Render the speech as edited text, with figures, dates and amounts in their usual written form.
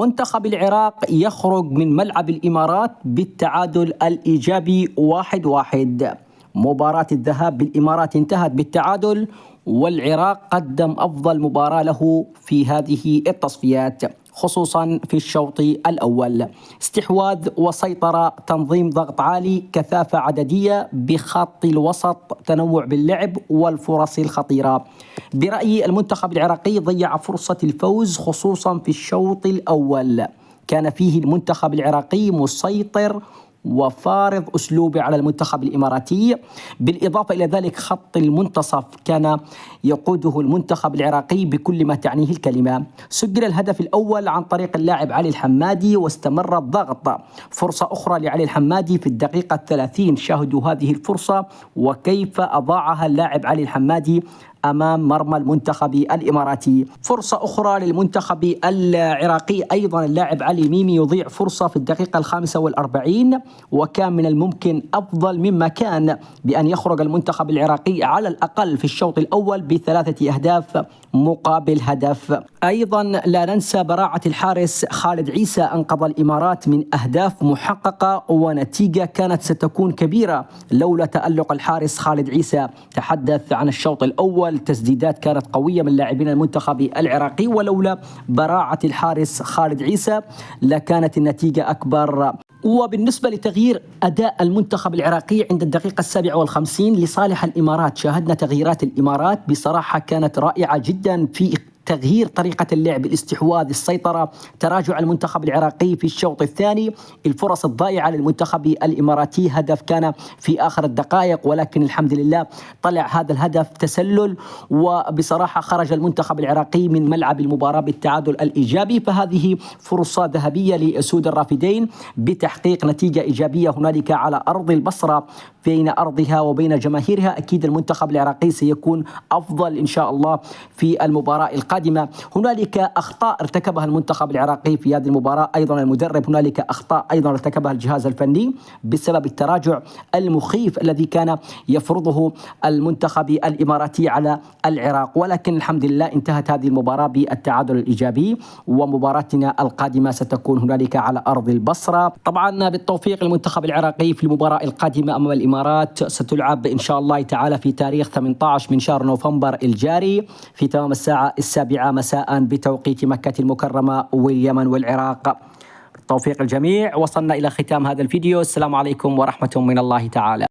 منتخب العراق يخرج من ملعب الإمارات بالتعادل الإيجابي 1-1. مباراة الذهاب بالإمارات انتهت بالتعادل، والعراق قدم أفضل مباراة له في هذه التصفيات، خصوصا في الشوط الأول. استحواذ وسيطرة، تنظيم، ضغط عالي، كثافة عددية بخط الوسط، تنوع باللعب والفرص الخطيرة. برأيي المنتخب العراقي ضيع فرصة الفوز خصوصا في الشوط الأول، كان فيه المنتخب العراقي مسيطر وفارض أسلوبه على المنتخب الإماراتي. بالإضافة إلى ذلك خط المنتصف كان يقوده المنتخب العراقي بكل ما تعنيه الكلمة. سجل الهدف الأول عن طريق اللاعب علي الحمادي، واستمر الضغط. فرصة أخرى لعلي الحمادي في الدقيقة 30، شاهدوا هذه الفرصة وكيف أضاعها اللاعب علي الحمادي أمام مرمى المنتخب الإماراتي. فرصة أخرى للمنتخب العراقي، أيضا اللاعب علي ميمي يضيع فرصة في الدقيقة 45، وكان من الممكن أفضل مما كان بأن يخرج المنتخب العراقي على الأقل في الشوط الأول ب3 أهداف مقابل هدف. أيضا لا ننسى براعة الحارس خالد عيسى، أنقذ الإمارات من أهداف محققة ونتيجة كانت ستكون كبيرة لولا تألق الحارس خالد عيسى. تحدث عن الشوط الأول، تسديدات كانت قوية من لاعبين المنتخب العراقي، ولولا براعة الحارس خالد عيسى لكانت النتيجة أكبر. وبالنسبة لتغيير أداء المنتخب العراقي عند الدقيقة 57 لصالح الإمارات، شاهدنا تغييرات الإمارات بصراحة كانت رائعة جدا في تغيير طريقة اللعب، الاستحواذ، السيطرة. تراجع المنتخب العراقي في الشوط الثاني، الفرص الضائعة للمنتخب الإماراتي، هدف كان في آخر الدقائق ولكن الحمد لله طلع هذا الهدف تسلل، وبصراحة خرج المنتخب العراقي من ملعب المباراة بالتعادل الإيجابي. فهذه فرصة ذهبية لأسود الرافدين بتحقيق نتيجة إيجابية هنالك على أرض البصرة بين أرضها وبين جماهيرها. أكيد المنتخب العراقي سيكون أفضل إن شاء الله في المباراة القادمة. هنالك أخطاء ارتكبها المنتخب العراقي في هذه المباراة، أيضا المدرب، هنالك أخطاء أيضا ارتكبها الجهاز الفني بسبب التراجع المخيف الذي كان يفرضه المنتخب الإماراتي على العراق، ولكن الحمد لله انتهت هذه المباراة بالتعادل الإيجابي، ومباراتنا القادمة ستكون هنالك على أرض البصرة. طبعا بالتوفيق المنتخب العراقي في المباراة القادمة أمام الإمارات، ستلعب إن شاء الله تعالى في تاريخ 18 من شهر نوفمبر الجاري في تمام الساعة 7 مساء بتوقيت مكة المكرمة واليمن والعراق. بالتوفيق الجميع. وصلنا إلى ختام هذا الفيديو. السلام عليكم ورحمة من الله تعالى.